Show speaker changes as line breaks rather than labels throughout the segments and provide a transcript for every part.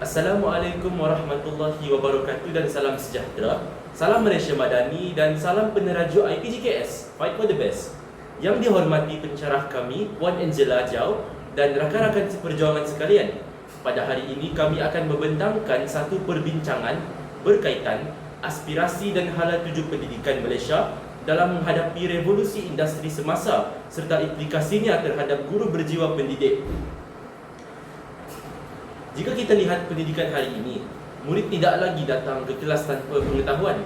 Assalamualaikum warahmatullahi wabarakatuh dan salam sejahtera. Salam Malaysia Madani dan salam penerajuk IPGKS Fight for the Best. Yang dihormati pencerah kami Puan Angela Jau dan rakan-rakan seperjuangan sekalian. Pada hari ini kami akan membentangkan satu perbincangan berkaitan aspirasi dan hala tuju pendidikan Malaysia dalam menghadapi revolusi industri semasa serta implikasinya terhadap guru berjiwa pendidik. Jika kita lihat pendidikan hari ini, murid tidak lagi datang ke kelas tanpa pengetahuan.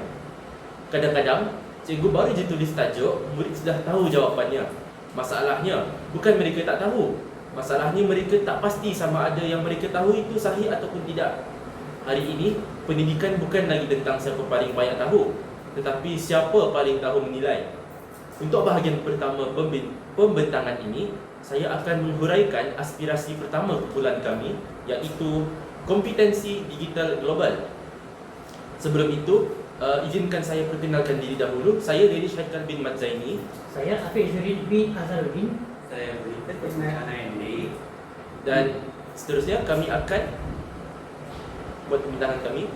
Kadang-kadang, cikgu baru je tulis tajuk, murid sudah tahu jawapannya. Masalahnya, bukan mereka tak tahu. Masalahnya mereka tak pasti sama ada yang mereka tahu itu sahih ataupun tidak. Hari ini, pendidikan bukan lagi tentang siapa paling banyak tahu, tetapi siapa paling tahu menilai. Untuk bahagian pertama pembentangan ini, saya akan menghuraikan aspirasi pertama kumpulan kami, iaitu kompetensi digital global. Sebelum itu, izinkan saya perkenalkan diri dahulu. Saya Danish Haikal bin Mat Zaini.
Saya Afiq Zurin bin Azharuddin.
Saya Berita Kusnai Anaindi.
Dan seterusnya kami akan buat pembentangan kami.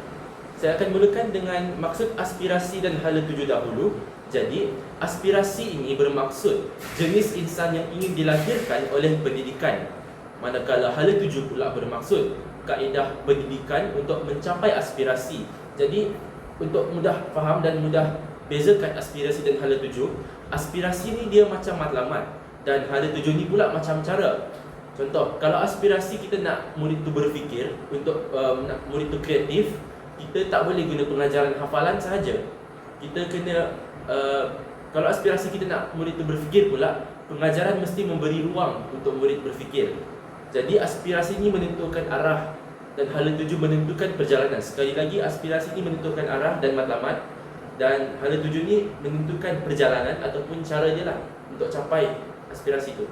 Saya akan mulakan dengan maksud aspirasi dan hala tuju dahulu. Jadi, aspirasi ini bermaksud jenis insan yang ingin dilahirkan oleh pendidikan. Manakala hala tuju pula bermaksud kaedah pendidikan untuk mencapai aspirasi. Jadi, untuk mudah faham dan mudah bezakan aspirasi dan hala tuju, aspirasi ni dia macam matlamat dan hala tuju ni pula macam cara. Contoh, kalau aspirasi kita nak murid tu berfikir, untuk nak murid tu kreatif, kita tak boleh guna pengajaran hafalan sahaja. Kita kena kalau aspirasi kita nak murid tu berfikir pula, pengajaran mesti memberi ruang untuk murid berfikir. Jadi aspirasi ini menentukan arah dan hala tuju menentukan perjalanan. Sekali lagi, aspirasi ini menentukan arah dan matlamat, dan hala tuju ini menentukan perjalanan ataupun cara dia lah untuk capai aspirasi itu.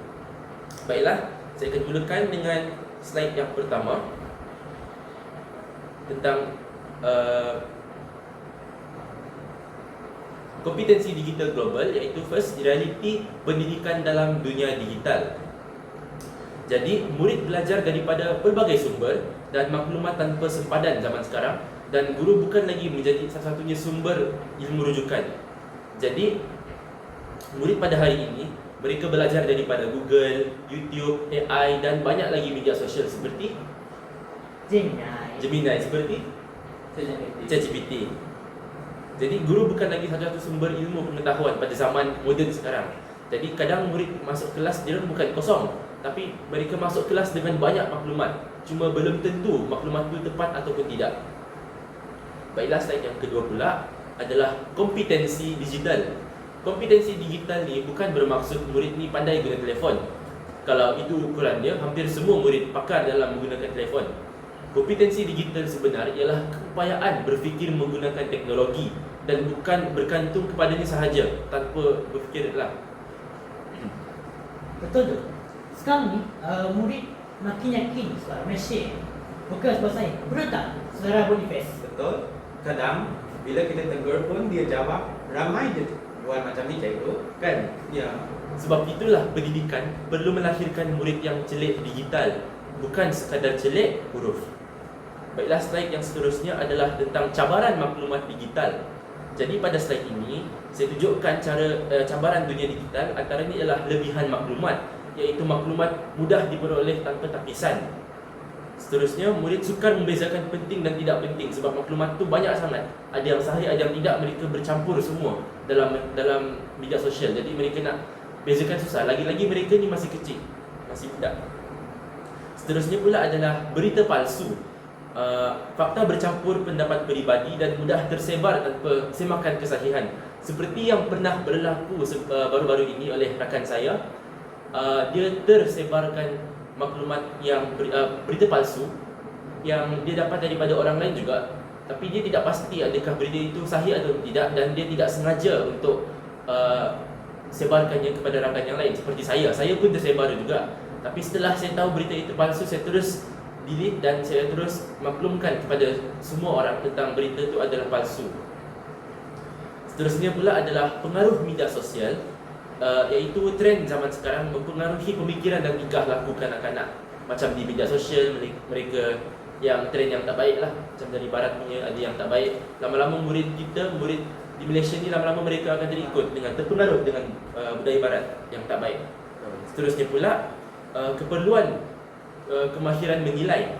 Baiklah, saya akan mulakan dengan slide yang pertama tentang kompetensi digital global, iaitu first, realiti pendidikan dalam dunia digital. Jadi, murid belajar daripada pelbagai sumber dan maklumat tanpa sempadan zaman sekarang, dan guru bukan lagi menjadi satu-satunya sumber ilmu rujukan. Jadi, murid pada hari ini, mereka belajar daripada Google, YouTube, AI dan banyak lagi media sosial seperti Gemini, seperti ChatGPT. Jadi guru bukan lagi satu-satu sumber ilmu pengetahuan pada zaman moden sekarang. Jadi kadang murid masuk kelas dia bukan kosong, tapi mereka masuk kelas dengan banyak maklumat. Cuma belum tentu maklumat itu tepat ataupun tidak. Baiklah, slide yang kedua pula adalah kompetensi digital. Kompetensi digital ni bukan bermaksud murid ni pandai guna telefon. Kalau itu ukuran dia, hampir semua murid pakar dalam menggunakan telefon. Kompetensi digital sebenar ialah keupayaan berfikir menggunakan teknologi dan bukan bergantung kepadanya sahaja tanpa berfikir adalah.
Betul tu. Sekarang ni murid makin yakin soal mesej. Bukan sebab saya. Betul tak, Saudara Boniface?
Betul. Kadang bila kita tegur pun dia jawab ramai je buat macam ni cikgu.
Kan?
Ya.
Sebab itulah pendidikan perlu melahirkan murid yang celik digital, bukan sekadar celik huruf. Baiklah, slide yang seterusnya adalah tentang cabaran maklumat digital. Jadi pada slide ini, saya tunjukkan cabaran dunia digital. Antaranya ialah lebihan maklumat, iaitu maklumat mudah diperoleh tanpa tapisan. Seterusnya, murid sukar membezakan penting dan tidak penting sebab maklumat tu banyak sangat. Ada yang sahih, ada yang tidak, mereka bercampur semua dalam media sosial. Jadi mereka nak bezakan susah. Lagi-lagi mereka ni masih kecil, masih budak. Seterusnya pula adalah berita palsu. Fakta bercampur pendapat peribadi dan mudah tersebar tanpa semakan kesahihan. Seperti yang pernah berlaku baru-baru ini oleh rakan saya, dia tersebarkan maklumat yang berita palsu yang dia dapat daripada orang lain juga, tapi dia tidak pasti adakah berita itu sahih atau tidak, dan dia tidak sengaja untuk sebarkannya kepada rakan yang lain. Seperti saya pun tersebar juga, tapi setelah saya tahu berita itu palsu, saya terus delete dan saya terus maklumkan kepada semua orang tentang berita itu adalah palsu. Seterusnya pula adalah pengaruh media sosial, iaitu trend zaman sekarang mempengaruhi pemikiran dan tingkah laku kanak-kanak. Macam di media sosial, mereka yang trend yang tak baik lah. Macam dari barat punya ada yang tak baik. Lama-lama murid di Malaysia ni lama-lama mereka akan terikut dengan terpengaruh dengan budaya barat yang tak baik. Seterusnya pula keperluan kemahiran menilai.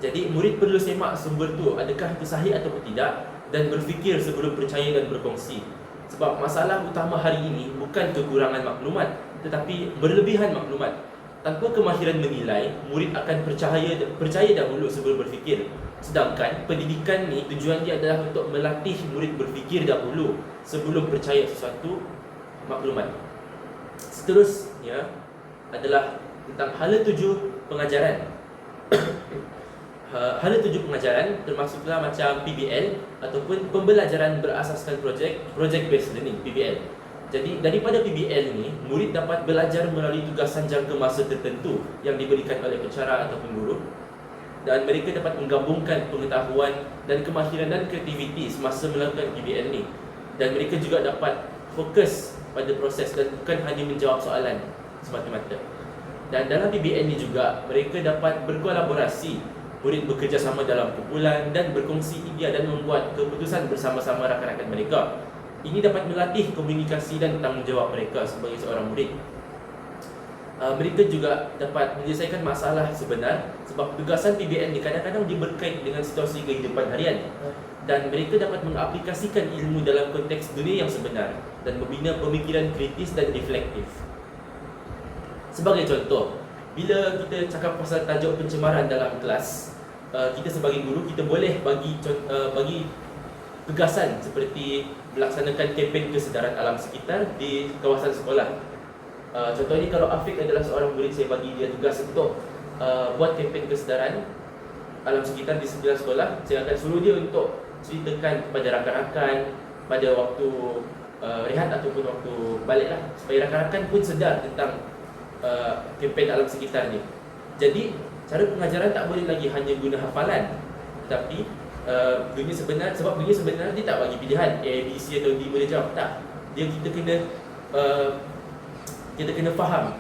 Jadi murid perlu semak sumber tu, adakah itu sahih ataupun tidak, dan berfikir sebelum percaya dan berkongsi. Sebab masalah utama hari ini bukan kekurangan maklumat, tetapi berlebihan maklumat. Tanpa kemahiran menilai, murid akan percaya dahulu sebelum berfikir. Sedangkan pendidikan ni tujuan dia adalah untuk melatih murid berfikir dahulu sebelum percaya sesuatu maklumat. Seterusnya adalah tentang hala 7 pengajaran. Hala 7 pengajaran termasuklah macam PBL ataupun pembelajaran berasaskan project based learning, PBL. Jadi daripada PBL ni, murid dapat belajar melalui tugasan jangka masa tertentu yang diberikan oleh pencara ataupun guru, dan mereka dapat menggabungkan pengetahuan dan kemahiran dan kreativiti semasa melakukan PBL ni, dan mereka juga dapat fokus pada proses dan bukan hanya menjawab soalan semata-mata. Dan dalam PBL ni juga mereka dapat berkolaborasi, murid bekerjasama dalam kumpulan dan berkongsi idea dan membuat keputusan bersama-sama rakan-rakan mereka. Ini dapat melatih komunikasi dan tanggungjawab mereka sebagai seorang murid. Mereka juga dapat menyelesaikan masalah sebenar, sebab tugasan PBL ni kadang-kadang dia berkait dengan situasi kehidupan harian, dan mereka dapat mengaplikasikan ilmu dalam konteks dunia yang sebenar dan membina pemikiran kritis dan reflektif. Sebagai contoh, bila kita cakap pasal tajuk pencemaran dalam kelas, kita sebagai guru kita boleh bagi tugasan seperti melaksanakan kempen kesedaran alam sekitar di kawasan sekolah. Contohnya kalau Afiq adalah seorang murid, saya bagi dia tugas untuk buat kempen kesedaran alam sekitar di sekitar sekolah. Saya akan suruh dia untuk ceritakan kepada rakan-rakan pada waktu rehat ataupun waktu balik lah, supaya rakan-rakan pun sedar tentang kempen alam sekitar ni. Jadi cara pengajaran tak boleh lagi hanya guna hafalan, tetapi dunia sebenar, sebab dunia sebenar dia tak bagi pilihan A, B, C atau D boleh jawab, tak. Kita kena faham.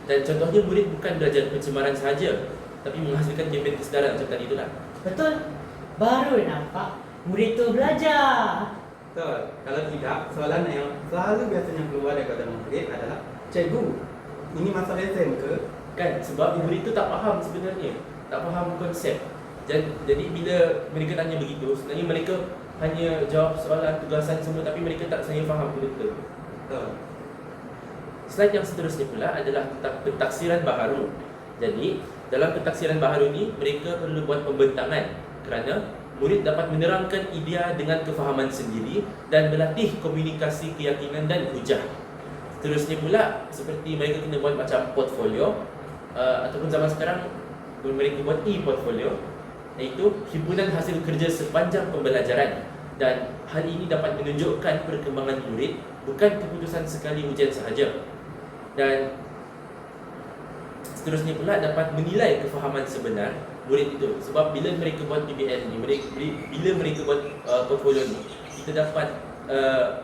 Dan contohnya murid bukan belajar pencemaran sahaja, tapi menghasilkan kempen kesedaran macam tadi itulah.
Betul. Baru nampak murid tu belajar.
Betul. Kalau tidak, soalan yang selalu biasanya keluar daripada murid adalah, cikgu, ini masalah exam ke?
Kan, sebab murid tu tak faham sebenarnya, tak faham konsep. Jadi bila mereka tanya begitu, sebenarnya mereka hanya jawab soalan, tugasan semua, tapi mereka tak sebenarnya faham betul.
Betul.
Slide yang seterusnya pula adalah tentang pentaksiran baharu. Jadi dalam pentaksiran baharu ni, mereka perlu buat pembentangan kerana murid dapat menerangkan idea dengan kefahaman sendiri dan melatih komunikasi keyakinan dan hujah. Seterusnya pula, seperti mereka kena buat macam portfolio, ataupun zaman sekarang mereka buat e-portfolio, iaitu himpunan hasil kerja sepanjang pembelajaran, dan hal ini dapat menunjukkan perkembangan murid, bukan keputusan sekali ujian sahaja. Dan seterusnya pula dapat menilai kefahaman sebenar murid itu, sebab bila mereka buat PBL ni, bila mereka buat portfolio ni, kita dapat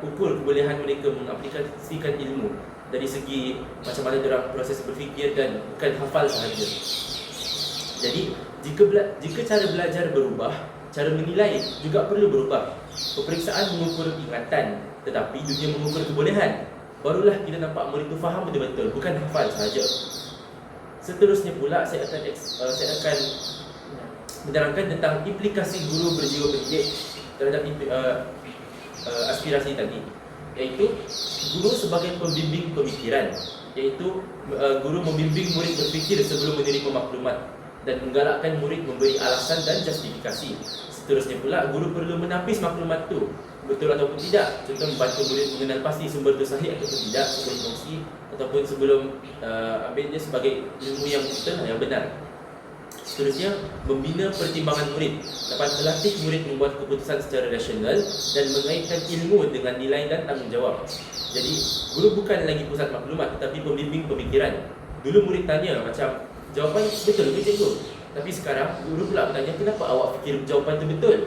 ukur kebolehan mereka mengaplikasikan ilmu dari segi macam mana diorang proses berfikir dan bukan hafal sahaja. Jadi jika cara belajar berubah, cara menilai juga perlu berubah. Peperiksaan mengukur ingatan, tetapi dunia mengukur kebolehan. Barulah kita nampak murid itu faham betul-betul, bukan hafal sahaja. Seterusnya pula saya akan menerangkan tentang implikasi guru berjiwa pendidik terhadap aspirasi tadi, iaitu guru sebagai pembimbing pemikiran, iaitu guru membimbing murid berfikir sebelum menerima maklumat dan menggalakkan murid memberi alasan dan justifikasi. Seterusnya pula, guru perlu menapis maklumat tu betul ataupun tidak. Contoh, membantu murid mengenal pasti sumber tu sahih ataupun tidak sebelum kongsi, ataupun sebelum ambil dia sebagai ilmu yang betul, yang benar. Seterusnya, membina pertimbangan murid, dapat melatih murid membuat keputusan secara rasional dan mengaitkan ilmu dengan nilai dan tanggungjawab. Jadi, guru bukan lagi pusat maklumat tetapi pembimbing pemikiran. Dulu murid tanya macam, jawapan betul ke cikgu? Tapi sekarang guru pula bertanya, kenapa awak fikir jawapan itu betul?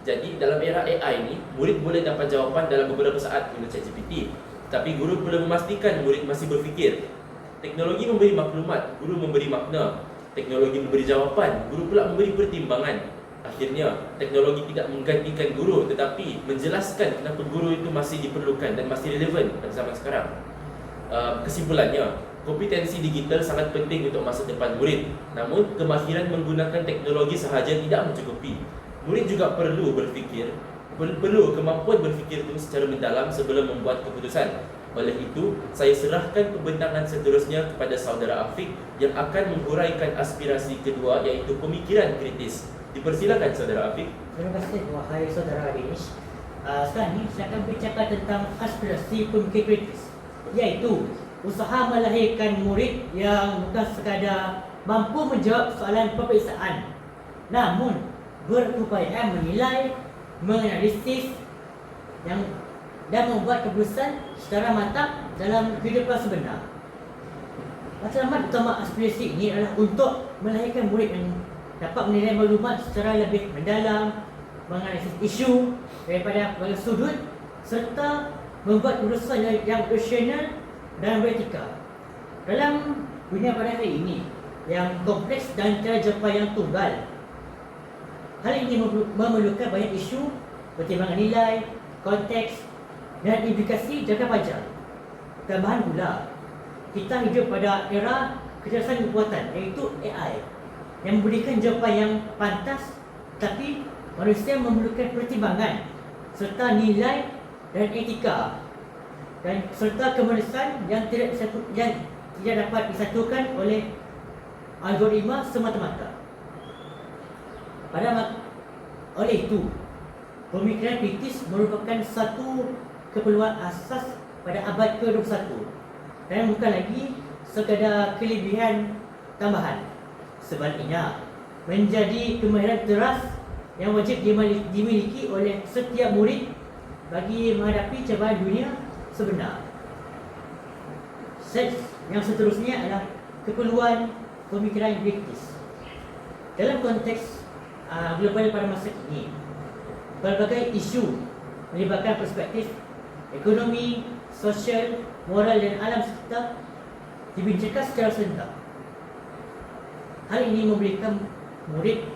Jadi dalam era AI ni, murid boleh dapat jawapan dalam beberapa saat guna ChatGPT. Tapi guru perlu memastikan murid masih berfikir. Teknologi memberi maklumat, guru memberi makna. Teknologi memberi jawapan, guru pula memberi pertimbangan. Akhirnya, teknologi tidak menggantikan guru tetapi menjelaskan kenapa guru itu masih diperlukan dan masih relevan pada zaman sekarang. Kesimpulannya, kompetensi digital sangat penting untuk masa depan murid. Namun, kemahiran menggunakan teknologi sahaja tidak mencukupi. Murid juga perlu kemampuan berfikir itu secara mendalam sebelum membuat keputusan. Oleh itu, saya serahkan pembentangan seterusnya kepada saudara Afiq yang akan menghuraikan aspirasi kedua, iaitu pemikiran kritis. Dipersilakan saudara Afiq.
Terima kasih wahai saudara Danish. Sekarang ni saya akan bercakap tentang aspirasi pemikir kritis, iaitu usaha melahirkan murid yang bukan sekadar mampu menjawab soalan peperiksaan, namun berupaya menilai, menganalisis dan membuat keputusan secara matang dalam kehidupan sebenar. Matlamat utama aspirasi ini adalah untuk melahirkan murid yang dapat menilai maklumat secara lebih mendalam, menganalisis isu daripada berbagai sudut, serta membuat keputusan yang rasional dan beretika. Dalam dunia pada hari ini yang kompleks dan tiada jawapan yang tunggal, hal ini memerlukan banyak isu, pertimbangan nilai, konteks dan implikasi jangka panjang. Tambahan pula, kita hidup pada era kecerdasan buatan, iaitu AI, yang memberikan jawapan yang pantas, tapi manusia memerlukan pertimbangan serta nilai dan etika, dan serta kemanusiaan yang tidak dapat disatukan oleh algoritma semata-mata. Oleh itu, pemikiran kritis merupakan satu keperluan asas pada abad ke-21 dan bukan lagi sekadar kelebihan tambahan. Sebaliknya, menjadi kemahiran teras yang wajib dimiliki oleh setiap murid bagi menghadapi cabaran dunia sebenar. Yang seterusnya adalah keperluan pemikiran kritis. Dalam konteks global pada masa kini, berbagai isu melibatkan perspektif ekonomi, sosial, moral dan alam sekitar dibincangkan secara serentak. Hal ini memberikan murid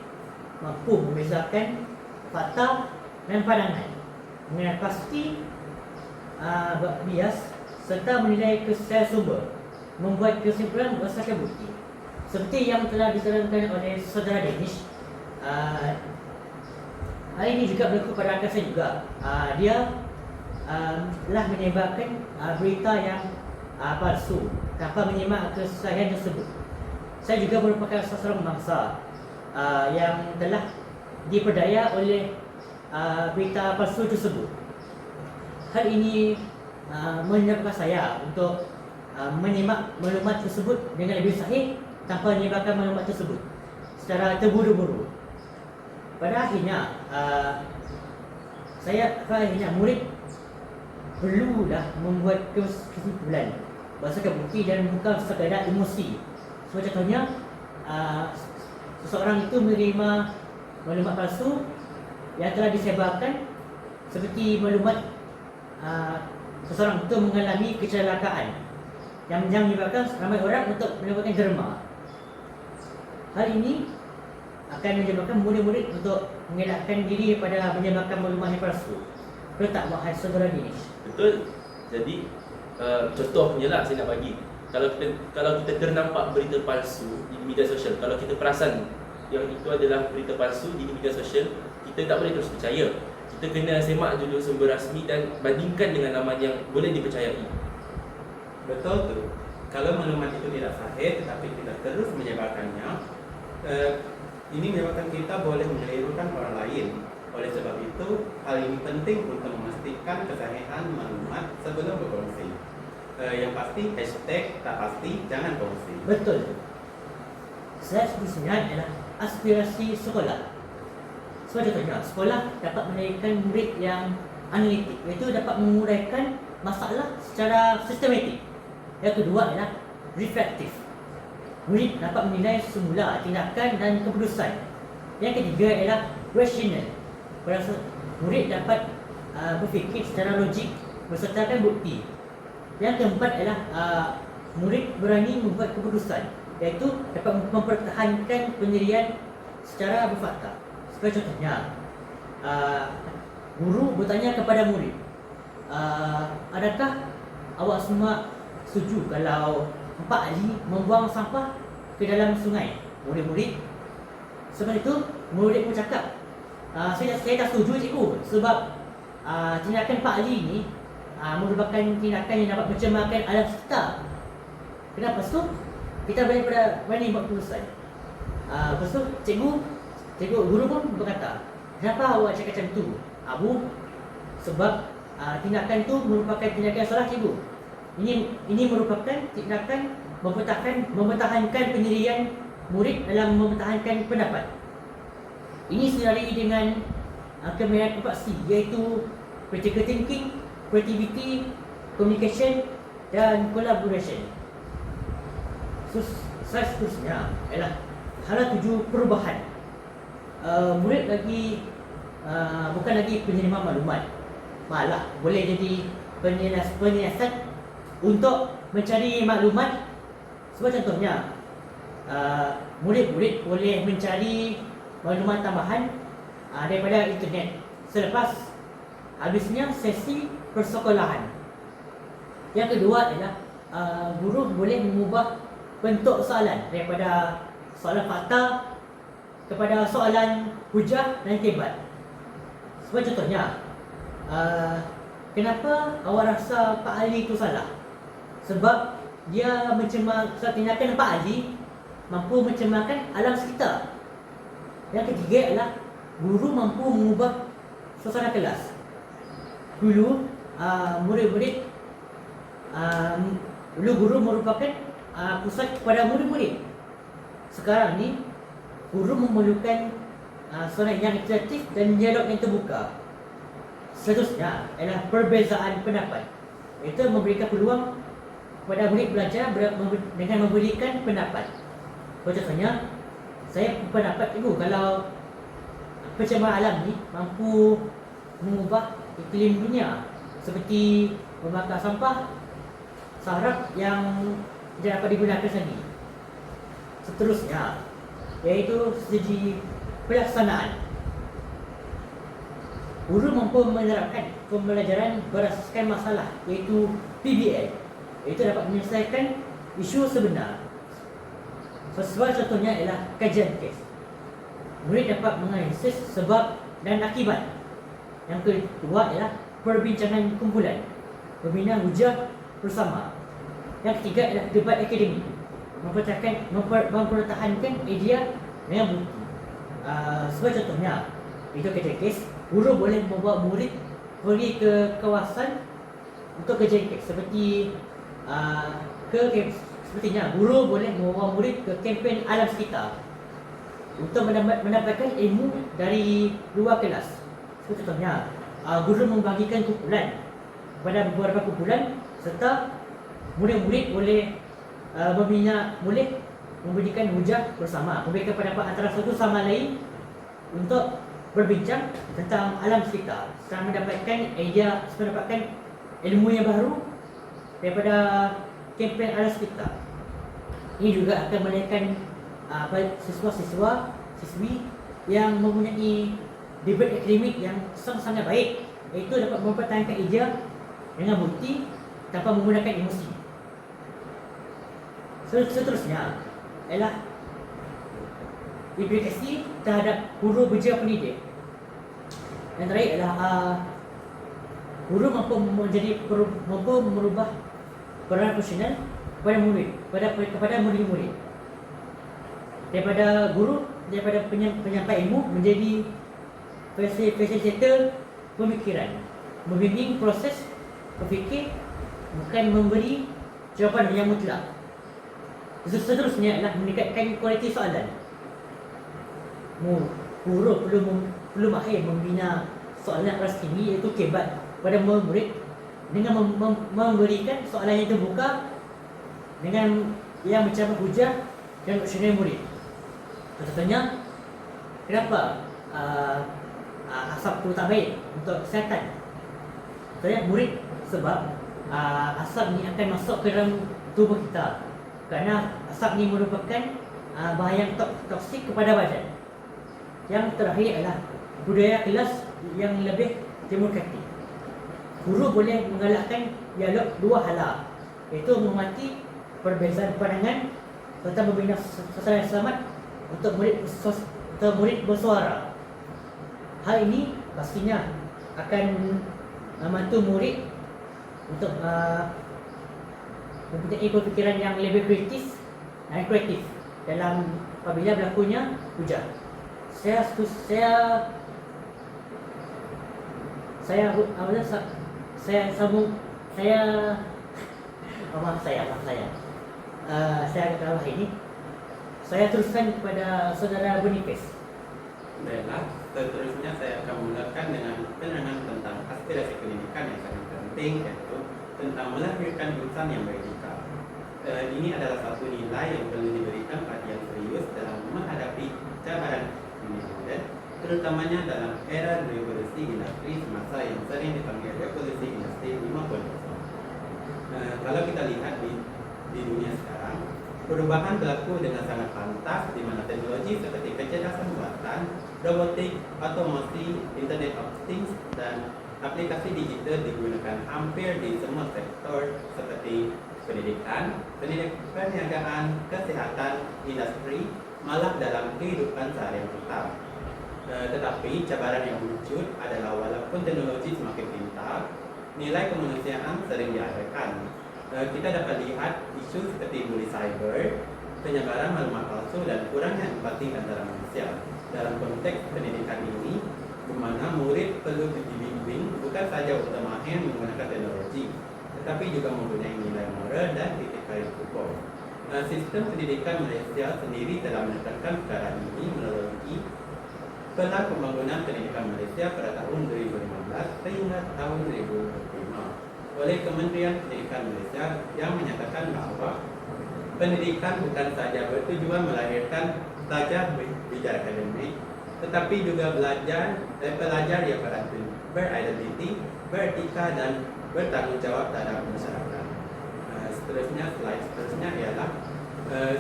mampu membezakan fakta dan pandangan, mengenal pasti bias serta menilai kesesuaian sumber, membuat kesimpulan berdasarkan bukti. Seperti yang telah diterangkan oleh saudara Danish, hal ini juga berlaku pada rakan saya juga. Dia telah menyebarkan berita yang palsu tanpa menyimak kesahihan tersebut. Saya juga merupakan seorang bangsa yang telah diperdaya oleh berita palsu tersebut. Hal ini menyebabkan saya untuk menyimak maklumat tersebut dengan lebih sahih tanpa menyebarkan maklumat tersebut secara terburu-buru. Pada akhirnya, murid perlulah membuat kesimpulan berdasarkan bukti dan bukan sekadar emosi. So, contohnya, seseorang itu menerima maklumat palsu yang telah disebarkan, seperti maklumat seseorang itu mengalami kecelakaan yang menyebabkan ramai orang untuk melakukan derma. Hal ini akan menyebabkan murid-murid untuk mengelakkan diri daripada menyebarkan maklumat yang palsu. Betul tak, wahai saudara Danish?
Betul. Jadi contohnya lah saya nak bagi. Kalau kita ternampak berita palsu di media sosial, kalau kita perasan yang itu adalah berita palsu di media sosial, kita tak boleh terus percaya. Kita kena semak dulu sumber rasmi dan bandingkan dengan laman yang boleh dipercayai.
Betul tu. Kalau maklumat itu tidak sahih tetapi kita terus menyebarkannya, ini menyebabkan kita boleh mengelirukan orang lain. Oleh sebab itu, hal ini penting untuk memastikan kesahihan maklumat sebelum berkongsi. Yang pasti, hashtag tak pasti jangan kongsi.
Betul. Seterusnya adalah aspirasi sekolah. Contohnya, sekolah dapat melahirkan murid yang analitik, iaitu dapat menguraikan masalah secara sistematik. Yang kedua adalah reflektif. Murid dapat menilai semula tindakan dan keputusan. Yang ketiga adalah rasional. Murid dapat berfikir secara logik bersertakan bukti. Yang keempat adalah murid berani membuat keputusan. iaitu dapat mempertahankan pendirian secara berfakta. Sebagai contohnya, guru bertanya kepada murid, adakah awak semua setuju kalau Pak Ali membuang sampah ke dalam sungai? Murid-murid seperti itu, murid pun cakap, saya tak setuju cikgu, sebab tindakan Pak Ali ni merupakan tindakan yang dapat mencemarkan alam sekitar. Kenapa? Lepas tu kita balik pada mana buat keputusan. Lepas tu guru pun berkata, kenapa awak cakap macam tu? Bu, sebab tindakan tu merupakan tindakan salah cikgu. Ini merupakan tindakan mempertahankan pendirian murid dalam mempertahankan pendapat. Ini senari dengan kemahiran 4C, iaitu critical thinking, creativity, communication dan collaboration. Seterusnya ialah hala 7 perubahan. Murid bukan lagi penerima maklumat, malah boleh jadi penyiasat untuk mencari maklumat. Sebagai contohnya, murid-murid boleh mencari maklumat tambahan daripada internet selepas habisnya sesi persekolahan. Yang kedua adalah guru boleh mengubah bentuk soalan daripada soalan fakta kepada soalan hujah dan kebat. Sebagai contohnya, kenapa awak rasa Pak Ali itu salah? Sebab dia tindakan Pak Ali mampu mencemarkan alam sekitar. Yang ketiga adalah guru mampu mengubah suasana kelas. Dulu murid-murid dulu guru merupakan pusat kepada murid-murid. Sekarang ni guru memerlukan suara yang kreatif dan dialog yang terbuka. Seterusnya adalah perbezaan pendapat. Itu memberikan peluang kepada murid belajar dengan memberikan pendapat. Contohnya, saya berpendapat cikgu, kalau pencemaran alam ni mampu mengubah iklim dunia, seperti membakar sampah, sarap yang tidak dapat digunakan lagi. Seterusnya iaitu segi pelaksanaan. Guru mampu menerapkan pembelajaran berasaskan masalah, iaitu PBL. Itu dapat menyelesaikan isu sebenar. Sebagai contohnya ialah kajian kes. Murid dapat menganalisis sebab dan akibat. Yang kedua ialah perbincangan kumpulan, membina hujah bersama. Yang ketiga ialah debat akademik, mempertahankan idea dengan bukti. Sebagai contohnya, itu kajian kes. Guru boleh membawa murid pergi ke kawasan untuk kajian kes, sepertinya guru boleh membawa murid ke kempen alam sekitar untuk mendapatkan ilmu dari luar kelas. Contohnya, guru membagikan kumpulan kepada beberapa kumpulan, serta murid-murid boleh memberikan hujah bersama, memberikan pendapat antara satu sama lain untuk berbincang tentang alam sekitar, serta mendapatkan ilmu yang baru daripada kempen alam sekitar. Ini juga akan melahirkan siswa-siswi yang mempunyai debat akademik yang sangat baik, iaitu dapat mempertahankan idea dengan bukti tanpa menggunakan emosi. Seterusnya ialah implikasi terhadap guru berjaya pendidik. Yang terakhir adalah guru mampu merubah peranan profesional kepada murid-murid. Daripada penyampai ilmu menjadi fasilitator pemikiran, membimbing proses berfikir, bukan memberi jawapan yang mutlak. Seterusnya adalah meningkatkan kualiti soalan. Guru perlu mahir membina soalan rasmi, iaitu kebat, pada murid dengan memberikan soalan yang terbuka dengan yang mencapai hujah dan opsional murid. Contohnya, kenapa asap itu tak baik untuk kesihatan? Contohnya, murid, sebab asap ni akan masuk ke dalam tubuh kita Kerana asap ini merupakan bahaya yang toksik kepada badan. Yang terakhir adalah budaya kelas yang lebih demokratik. Guru boleh menggalakkan dialog dua hala, iaitu menghormati perbezaan pandangan serta membina suasana yang selamat untuk murid bersuara. Hal ini pastinya akan membantu murid untuk mempunyai pemikiran yang lebih kritis dan kreatif dalam apabila berlakunya hujan. Saya sambung maaf saya agak ini. Saya teruskan kepada saudara Boniface.
Baiklah, seterusnya saya akan memulakan dengan penerangan tentang aspirasi pendidikan yang sangat penting, yaitu tentang melahirkan insan yang beretika. Ini adalah satu nilai yang perlu diberikan perhatian serius dalam menghadapi cabaran dunia moden, terutamanya dalam era revolusi industri semasa yang sering dipanggil revolusi industri 5.0. Kalau kita lihat di dunia sekarang, perubahan berlaku dengan sangat pantas di mana teknologi seperti kecerdasan buatan, robotik, otomasi, Internet of Things, dan aplikasi digital digunakan hampir di semua sektor seperti pendidikan, perniagaan, kesehatan, industri, malah dalam kehidupan sehari-hari kita. Tetapi cabaran yang muncul adalah walaupun teknologi semakin pintar, nilai kemanusiaan sering diabaikan. Kita dapat lihat isu seperti bully cyber, penyebaran maklumat palsu, dan kurangnya empati antara manusia. Dalam konteks pendidikan ini, di mana murid perlu dibimbing bukan saja untuk mahir menggunakan teknologi, tetapi juga mempunyai nilai moral dan etika yang kukuh. Sistem pendidikan Malaysia sendiri telah menekankan perkara ini melalui Peta Pembangunan Pendidikan Malaysia pada tahun 2015 sehingga tahun 2025 oleh Kementerian Pendidikan Malaysia yang menyatakan bahawa pendidikan bukan saja bertujuan melahirkan pelajar bijak akademik, tetapi juga pelajar yang beridentiti, beretika, dan bertanggung jawab terhadap masyarakat. Slide seterusnya ialah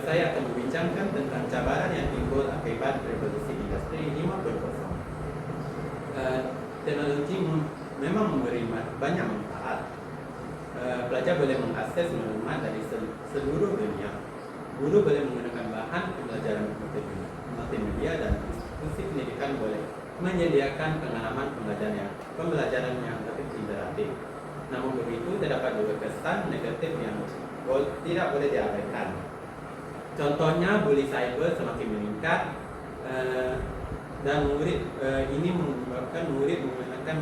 saya akan membincangkan tentang cabaran yang timbul akibat revolusi industri 5.0. Teknologi memang memberi banyak manfaat. Pelajar boleh mengakses maklumat dari seluruh dunia. Guru boleh menggunakan bahan pembelajaran multimedia, dan institusi pendidikan boleh menyediakan pengalaman pembelajaran yang lebih interaktif. Namun begitu, terdapat juga kesan negatif yang tidak boleh diabaikan. Contohnya, bully cyber semakin meningkat dan ini menyebabkan murid menggunakan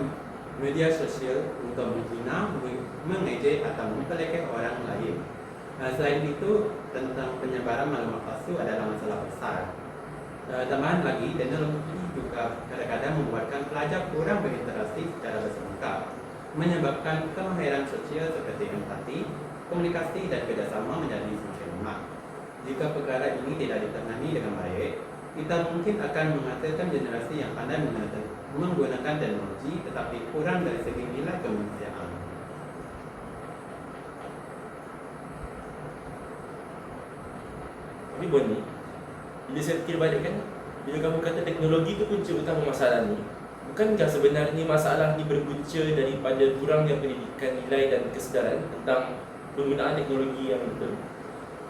media sosial untuk menghina, mengejek atau mempelekeh orang lain. Selain itu, tentang penyebaran maklumat palsu adalah masalah besar. Tambahan lagi, teknologi juga kadang-kadang membuatkan pelajar kurang berinteraksi secara bersangka, menyebabkan kemahiran sosial seperti empati, komunikasi, dan kerjasama menjadi semakin lemah. Jika perkara ini tidak ditangani dengan baik, kita mungkin akan menghasilkan generasi yang pandai menggunakan teknologi tetapi kurang dari segi nilai kemanusiaan.
Tapi Boni, bila saya fikir balik kan, bila kamu kata teknologi itu kunci utama masalah ni, bukankah sebenarnya masalah ni berpunca daripada kurangnya pendidikan nilai dan kesedaran tentang penggunaan teknologi yang betul?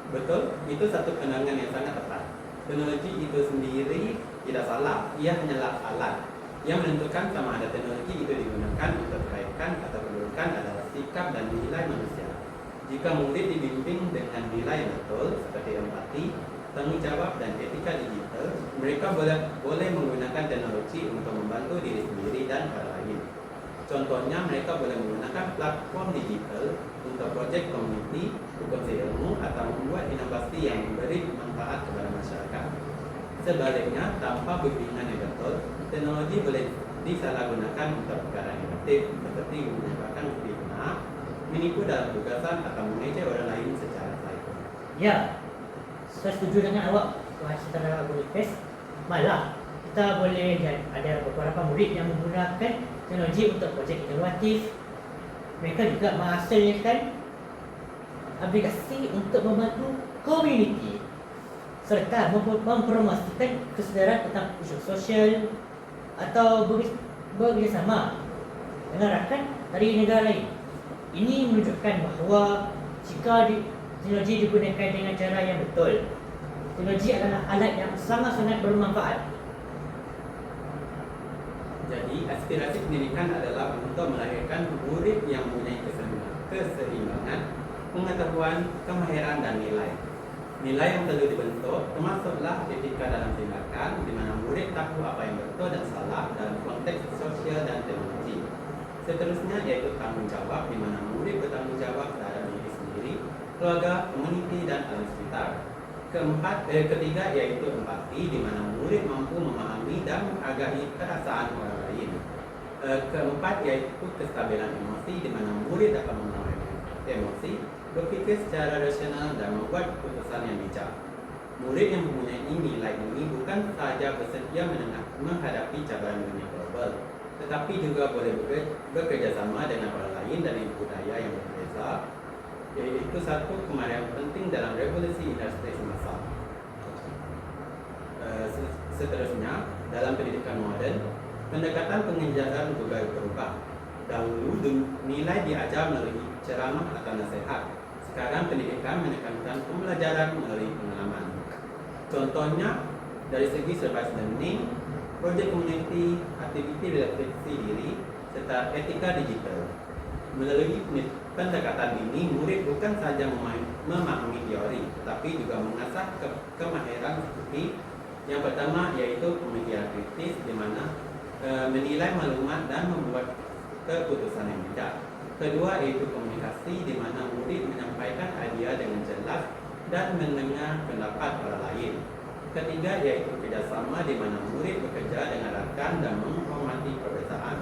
Betul, itu satu pandangan yang sangat tepat. Teknologi itu sendiri tidak salah, ia hanyalah alat. Yang menentukan sama ada teknologi itu digunakan untuk kebaikan atau keburukan adalah sikap dan nilai manusia. Jika murid dibimbing dengan nilai yang betul seperti empati, tanggung jawab, dan etika digital, mereka boleh menggunakan teknologi untuk membantu diri sendiri dan orang lain. Contohnya, mereka boleh menggunakan platform digital untuk projek komuniti, berkongsi ilmu, atau membuat inovasi yang memberi manfaat kepada masyarakat. Sebaliknya, tanpa bimbingan yang betul, teknologi boleh disalahgunakan untuk perkara negatif seperti menyebabkan fitnah, menipu dalam tugasan, atau mengejek orang lain secara cyber.
Ya, saya setuju dengan awak, Tuan Saudara Boniface. Malah, kita boleh ada beberapa murid yang menggunakan teknologi untuk projek inovatif. Mereka juga menghasilkan aplikasi untuk membantu komuniti serta mempromosikan kesedaran tentang isu sosial atau bekerjasama dengan rakan dari negara lain. Ini menunjukkan bahawa jika teknologi digunakan dengan cara yang betul, teknologi adalah alat yang sangat-sangat bermanfaat.
Jadi, aspirasi pendidikan adalah untuk melahirkan murid yang mempunyai keseimbangan, pengetahuan, kemahiran dan nilai. Nilai yang perlu dibentuk termasuklah etika dalam tindakan, di mana murid tahu apa yang betul dan salah dalam konteks sosial dan teknologi. Seterusnya yaitu tanggung jawab, di mana murid bertanggung jawab terhadap diri sendiri, keluarga, komuniti dan alam sekitar. Ketiga yaitu empati, di mana murid mampu memahami dan menghargai perasaan orang lain. Keempat yaitu kestabilan emosi, di mana murid dapat mengenali emosi, berfikir secara rasional dan membuat keputusan yang bijak. Murid yang mempunyai nilai ini bukan sahaja bersedia menghadapi cabaran dunia global, tetapi juga boleh bekerjasama dengan orang lain dari budaya yang berbeza. Itu satu kemahiran penting dalam revolusi industri semasa. Seterusnya, dalam pendidikan moden, pendekatan pengajaran juga berubah. Dahulu nilai diajar melalui ceramah atau nasihat. Sekarang pendidikan menekankan pembelajaran melalui pengalaman. Contohnya, dari segi service learning, projek komuniti, aktiviti refleksi diri, serta etika digital. Melalui pendekatan ini, murid bukan sahaja memahami teori, tetapi juga mengasah kemahiran seperti yang pertama yaitu pemikiran kritis, di mana menilai maklumat dan membuat keputusan yang bijak. Kedua yaitu komunikasi, di mana murid menyampaikan idea dengan jelas dan mendengar pendapat orang lain. Ketiga yaitu kerjasama, di mana murid bekerja dengan rakan dan menghormati perbezaan.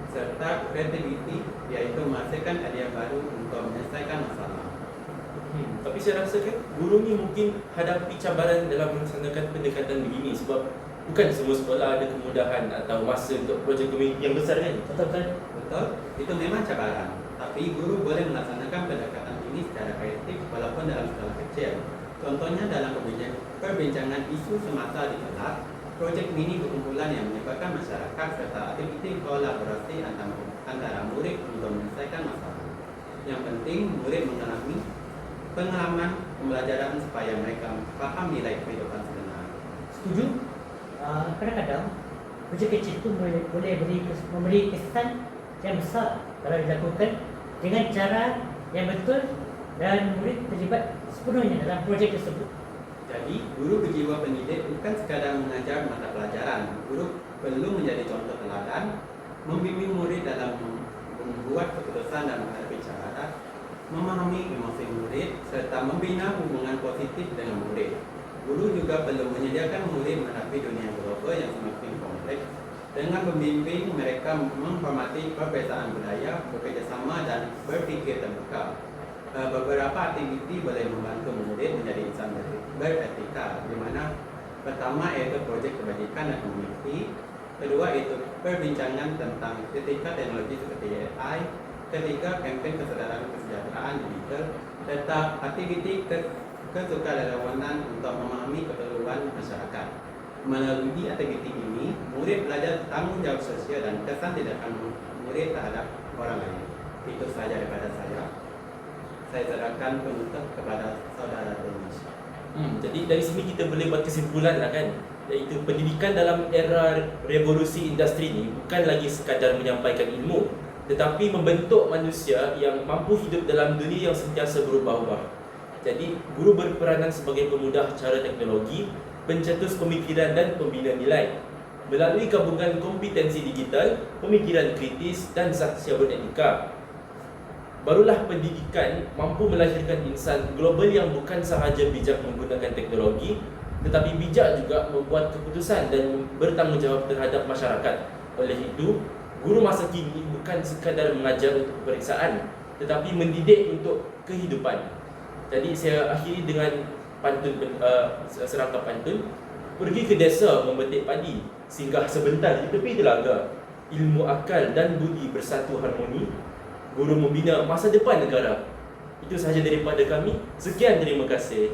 Serta kreativiti, yaitu menghasilkan idea baru untuk menyelesaikan masalah.
Tapi saya rasa kan guru ni mungkin hadapi cabaran dalam melaksanakan pendekatan begini, sebab bukan semua sekolah ada kemudahan atau masa untuk projek komuniti yang besar kan?
Betul, itu memang cabaran. Tapi guru boleh melaksanakan pendekatan ini secara kreatif walaupun dalam skala kecil. Contohnya dalam perbincangan isu semasa di kelas, projek mini berkumpulan yang melibatkan masyarakat serta aktiviti kolaborasi antara murid untuk menyelesaikan masalah. Yang penting, murid mengalami pengalaman pembelajaran supaya mereka paham nilai kehidupan sebenar.
Setuju? Kadang-kadang projek kecil itu boleh memberi kesan yang besar kalau dilakukan dengan cara yang betul dan murid terlibat sepenuhnya dalam projek tersebut.
Jadi, guru berjiwa pendidik bukan sekadar mengajar mata pelajaran. Guru perlu menjadi contoh teladan, membimbing murid dalam membuat keputusan dan menghadapi cara, memahami emosi murid, serta membina hubungan positif dengan murid. Guru juga perlu menyediakan murid menghadapi dunia global yang semakin kompleks dengan membimbing mereka menghormati perbezaan budaya, bekerjasama dan berfikir terbuka. Beberapa aktiviti boleh membantu murid menjadi insan beretika, di mana pertama yaitu projek kebajikan dan komuniti, kedua yaitu perbincangan tentang etika teknologi seperti AI, ketiga kampanye kesejahteraan digital, serta aktiviti kesukarelawanan untuk memahami keperluan masyarakat. Melalui aktiviti ini, murid belajar tanggung jawab sosial dan kesan tindakan murid terhadap orang lain. Itu sahaja daripada saya. Saya serahkan penutup kepada saudara Denish.
Jadi dari sini kita boleh buat kesimpulan lah kan, iaitu pendidikan dalam era revolusi industri ni bukan lagi sekadar menyampaikan ilmu, tetapi membentuk manusia yang mampu hidup dalam dunia yang sentiasa berubah-ubah. Jadi guru berperanan sebagai pemudah cara teknologi, pencetus pemikiran dan pembina nilai. Melalui gabungan kompetensi digital, pemikiran kritis dan saksya beretika, barulah pendidikan mampu melahirkan insan global yang bukan sahaja bijak menggunakan teknologi, tetapi bijak juga membuat keputusan dan bertanggungjawab terhadap masyarakat. Oleh itu, guru masa kini bukan sekadar mengajar untuk peperiksaan, tetapi mendidik untuk kehidupan. Jadi saya akhiri dengan serangkap pantun. Pergi ke desa memetik padi, singgah sebentar di tepi telaga. Ilmu akal dan budi bersatu harmoni, guru membina masa depan negara. Itu sahaja daripada kami. Sekian, terima kasih.